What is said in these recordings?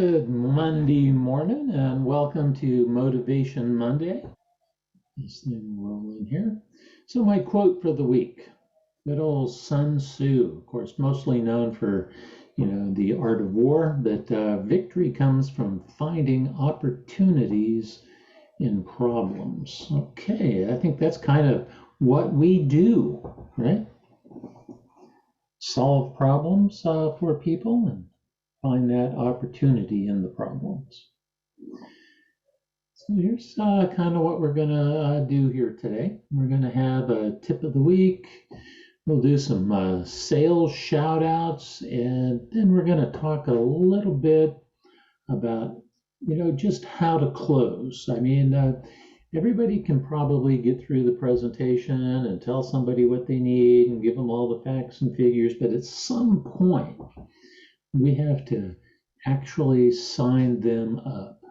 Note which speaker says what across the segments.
Speaker 1: Good Monday morning and welcome to Motivation Monday. This thing rolling here. So my quote for the week, good old Sun Tzu, of course, mostly known for, the art of war, but victory comes from finding opportunities in problems. Okay, I think that's kind of what we do, right? Solve problems for people and find that opportunity in the problems. So here's kind of what we're going to do here today. We're going to have a tip of the week. We'll do some sales shout outs, and then we're going to talk a little bit about, just how to close. I mean, everybody can probably get through the presentation and tell somebody what they need and give them all the facts and figures, but at some point, we have to actually sign them up.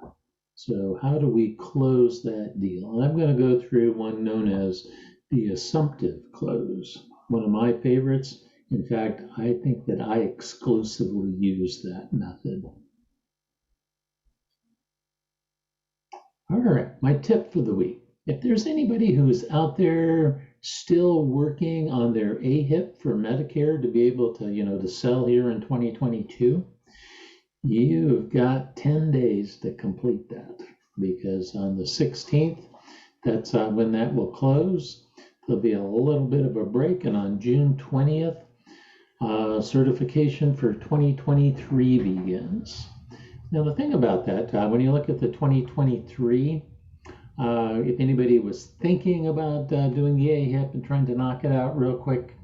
Speaker 1: So how do we close that deal? And I'm going to go through one known as the Assumptive Close, one of my favorites. In fact, I think that I exclusively use that method. All right, my tip for the week. If there's anybody who is out there still working on their AHIP for Medicare to be able to, to sell here in 2022, you've got 10 days to complete that, because on the 16th, that's when that will close. There'll be a little bit of a break, and on June 20th, certification for 2023 begins. Now, the thing about that, when you look at the 2023, if anybody was thinking about doing the AHIP and trying to knock it out real quick,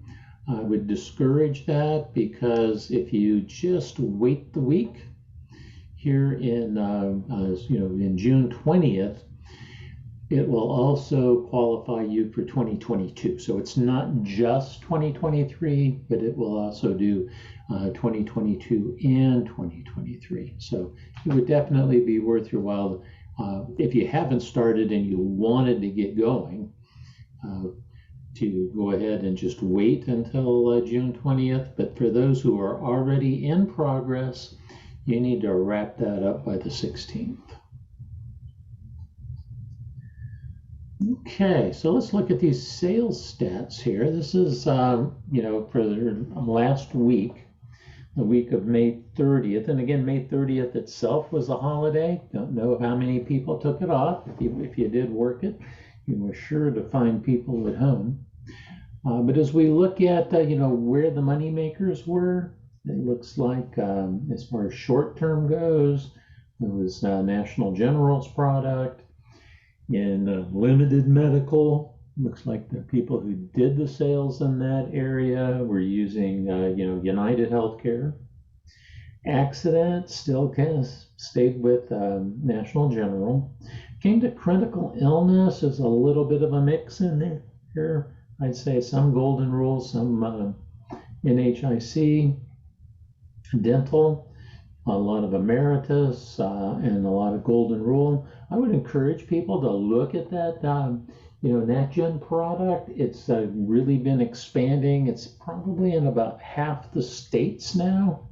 Speaker 1: I would discourage that, because if you just wait the week here in in June 20th, it will also qualify you for 2022. So it's not just 2023, but it will also do 2022 and 2023. So it would definitely be worth your while if you haven't started and you wanted to get going, to go ahead and just wait until June 20th. But for those who are already in progress, you need to wrap that up by the 16th. Okay, so let's look at these sales stats here. This is, for the last week, the week of May 30th. And again, May 30th itself was a holiday. Don't know how many people took it off. If you did work it, you were sure to find people at home. But as we look at, where the money makers were, it looks like as far as short-term goes, it was National General's product. In limited medical, looks like the people who did the sales in that area were using, United Healthcare. Accident still kind of stayed with National General. Came to critical illness, is a little bit of a mix in there. Here, I'd say some Golden Rule, some NHIC. Dental, a lot of Emeritus, and a lot of Golden Rule. I would encourage people to look at that, NatGen product. It's really been expanding. It's probably in about half the states now.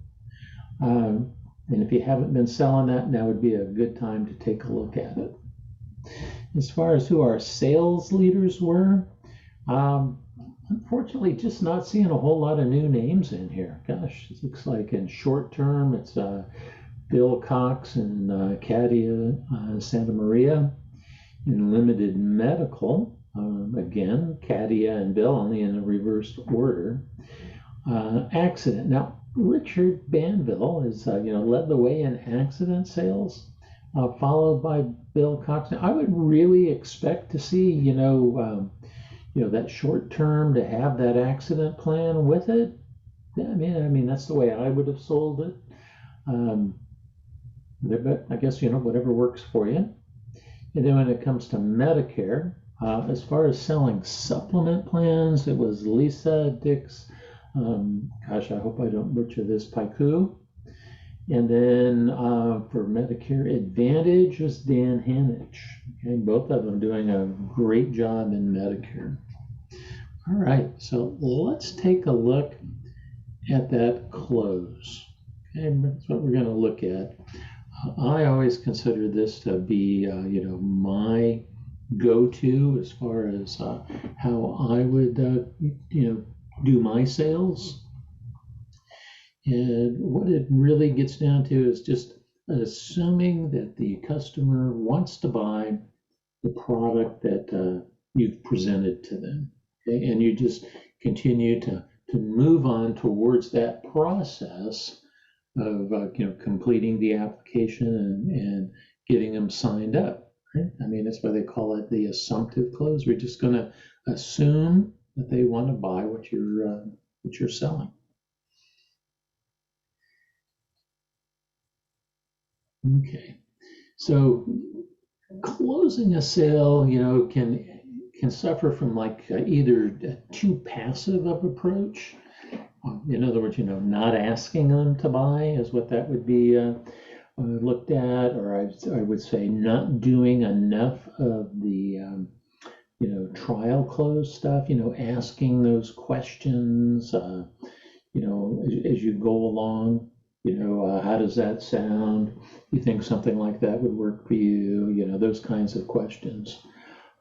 Speaker 1: And if you haven't been selling that, now would be a good time to take a look at it. As far as who our sales leaders were, unfortunately, just not seeing a whole lot of new names in here. Gosh, it looks like in short term, it's Bill Cox and Katia Santa Maria. In limited medical, again, Katia and Bill, only in a reversed order. Accident. Now, Richard Banville is, led the way in accident sales, followed by Bill Cox. Now, I would really expect to see, that short term to have that accident plan with it. I mean, that's the way I would have sold it. But I guess, whatever works for you. And then when it comes to Medicare, as far as selling supplement plans, it was Lisa Dix, gosh, I hope I don't butcher this, Paiku. And then for Medicare Advantage was Dan Hanich. Okay, both of them doing a great job in Medicare. All right, so let's take a look at that close. Okay, that's what we're going to look at. I always consider this to be, my go-to as far as how I would, do my sales. And what it really gets down to is just assuming that the customer wants to buy the product that you've presented to them. Okay? And you just continue to move on towards that process of completing the application and getting them signed up. Right? I mean, that's why they call it the assumptive close. We're just going to assume that they want to buy what you're selling. Okay, so closing a sale, can suffer from like either too passive of approach. In other words, not asking them to buy is what that would be looked at, or I would say not doing enough of the trial close stuff. Asking those questions. As you go along. How does that sound? You think something like that would work for you? Those kinds of questions.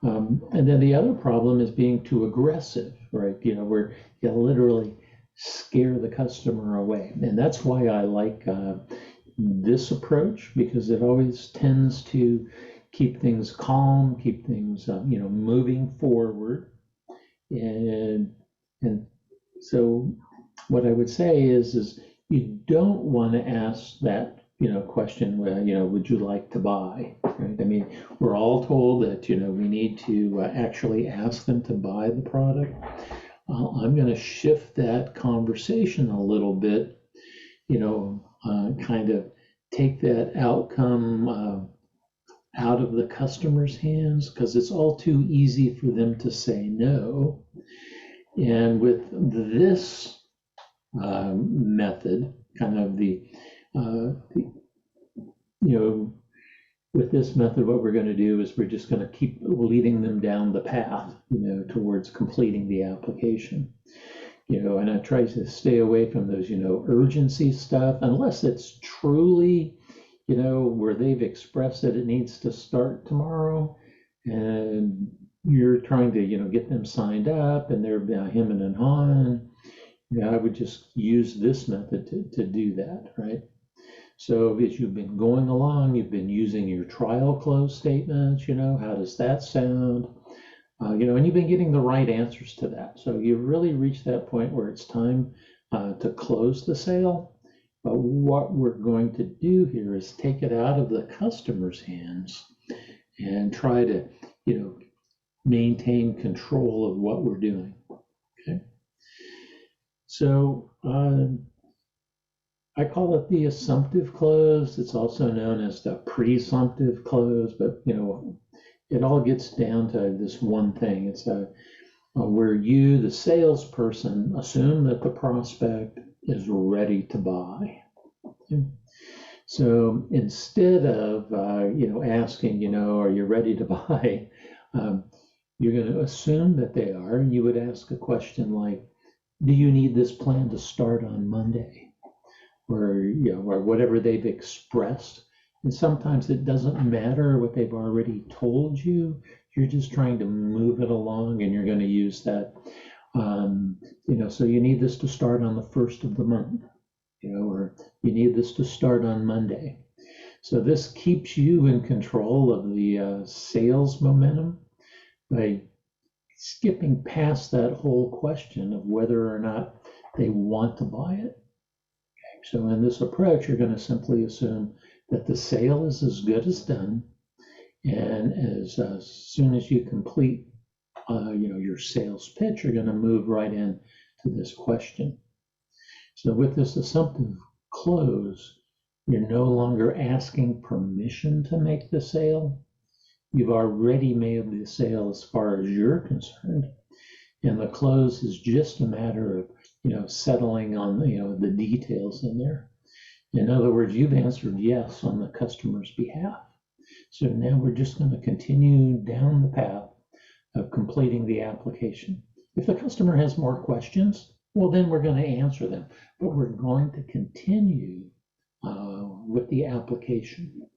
Speaker 1: And then the other problem is being too aggressive, right? Where you literally scare the customer away. And that's why I like this approach, because it always tends to keep things calm, keep things, moving forward. And so what I would say is you don't want to ask that question, would you like to buy? Right? I mean, we're all told that we need to actually ask them to buy the product. I'm going to shift that conversation a little bit, kind of take that outcome out of the customer's hands, because it's all too easy for them to say no. And with this method, kind of with this method, what we're going to do is we're just going to keep leading them down the path, towards completing the application. And I try to stay away from those, urgency stuff, unless it's truly, where they've expressed that it needs to start tomorrow, and you're trying to, get them signed up, and they're hemming and hawing. I would just use this method to do that, right? So as you've been going along, you've been using your trial close statements, how does that sound? And you've been getting the right answers to that. So you've really reached that point where it's time to close the sale. But what we're going to do here is take it out of the customer's hands and try to, maintain control of what we're doing. Okay. So I call it the assumptive close. It's also known as the presumptive close, but it all gets down to this one thing. It's where you, the salesperson, assume that the prospect is ready to buy. Okay? So instead of asking, are you ready to buy? You're going to assume that they are, and you would ask a question like, do you need this plan to start on Monday? Or whatever they've expressed. And sometimes it doesn't matter what they've already told you. You're just trying to move it along, and you're going to use that. So you need this to start on the 1st of the month, or you need this to start on Monday. So this keeps you in control of the sales momentum by skipping past that whole question of whether or not they want to buy it. So in this approach, you're going to simply assume that the sale is as good as done, and as soon as you complete, your sales pitch, you're going to move right in to this question. So with this assumptive close, you're no longer asking permission to make the sale. You've already made the sale as far as you're concerned, and the close is just a matter of settling on the details in there. In other words, you've answered yes on the customer's behalf. So now we're just going to continue down the path of completing the application. If the customer has more questions, well, then we're going to answer them. But we're going to continue with the application.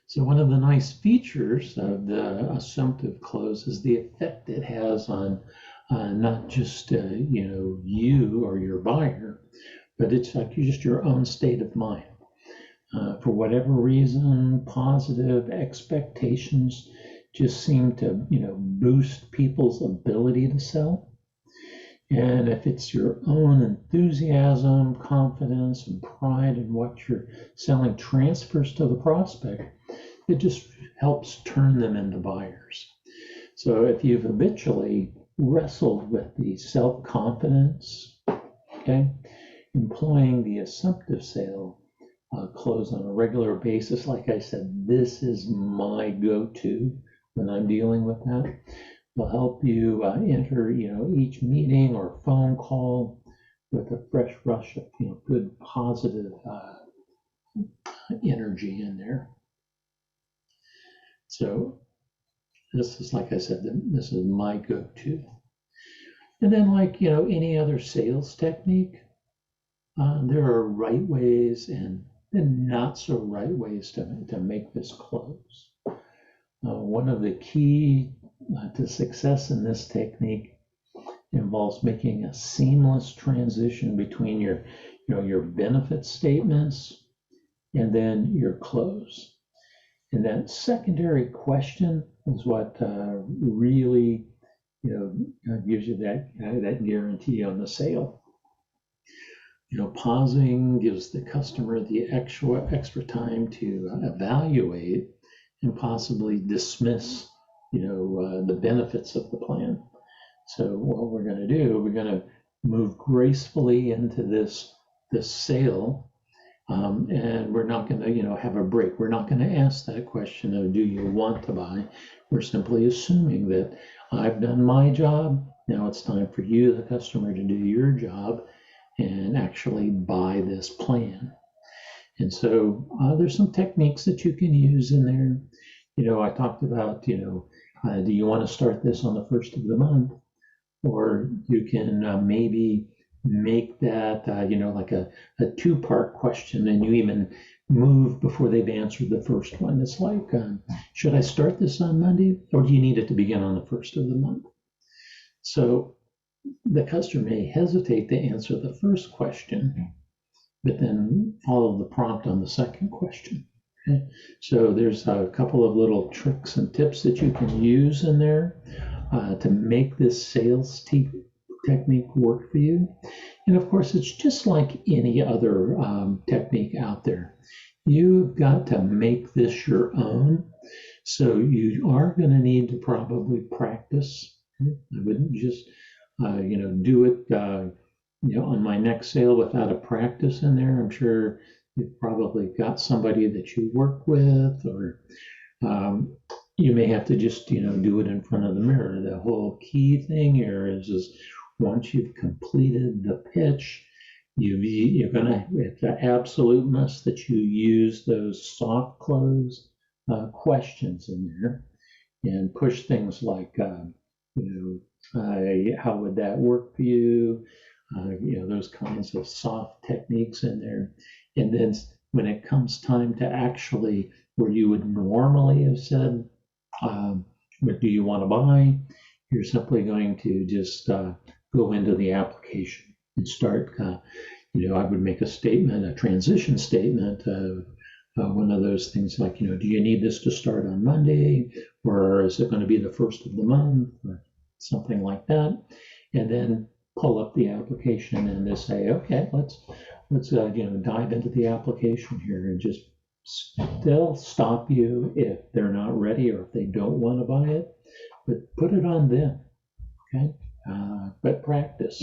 Speaker 1: So one of the nice features of the assumptive close is the effect it has on not just you or your buyer, but it's like just your own state of mind. For whatever reason, positive expectations just seem to boost people's ability to sell. And if it's your own enthusiasm, confidence, and pride in what you're selling transfers to the prospect, it just helps turn them into buyers. So if you've habitually wrestled with the self-confidence, okay, employing the assumptive sale close on a regular basis, like I said, this is my go-to when I'm dealing with that. Will help you enter, each meeting or phone call with a fresh rush of, good positive energy in there. So this is, like I said, this is my go-to. And then, like any other sales technique, there are right ways and not so right ways to make this close. One of the key to success in this technique involves making a seamless transition between your benefit statements and then your close. And that secondary question is what really gives you that guarantee on the sale. Pausing gives the customer the extra time to evaluate and possibly dismiss the benefits of the plan. So what we're going to do, we're going to move gracefully into this sale, and we're not going to have a break. We're not going to ask that question of, do you want to buy? We're simply assuming that I've done my job. Now it's time for you, the customer, to do your job and actually buy this plan. And so there's some techniques that you can use in there. I talked about, do you want to start this on the first of the month? Or you can maybe make that, like a two-part question, and you even move before they've answered the first one. It's like, should I start this on Monday, or do you need it to begin on the first of the month? So the customer may hesitate to answer the first question, but then follow the prompt on the second question. Okay? So there's a couple of little tricks and tips that you can use in there to make this sales technique work for you. And of course, it's just like any other technique out there. You've got to make this your own. So you are going to need to probably practice. I wouldn't just, do it, on my next sale without a practice in there. I'm sure you've probably got somebody that you work with, or you may have to just, do it in front of the mirror. The whole key thing here is once you've completed the pitch, you're gonna, it's an absolute must that you use those soft close questions in there and push things like, how would that work for you? Those kinds of soft techniques in there. And then when it comes time to actually, where you would normally have said, what do you want to buy? You're simply going to just go into the application and start, I would make a statement, a transition statement of one of those things like, do you need this to start on Monday, or is it going to be the first of the month, or something like that? And then pull up the application and just say, okay, let's dive into the application here, and just they'll stop you if they're not ready or if they don't want to buy it, but put it on them, okay? But practice,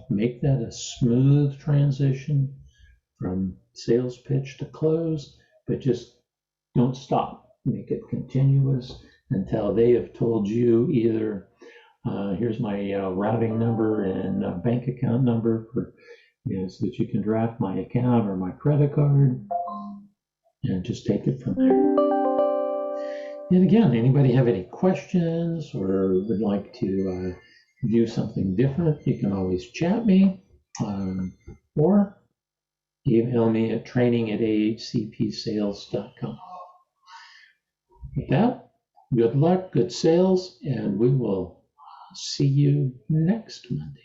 Speaker 1: make that a smooth transition from sales pitch to close, but just don't stop. Make it continuous until they have told you either, here's my routing number and bank account number for, so that you can draft my account or my credit card, and just take it from there. And again, anybody have any questions or would like to do something different, you can always chat me or email me at training@ahcpsales.com. With that, good luck, good sales, and we will see you next Monday.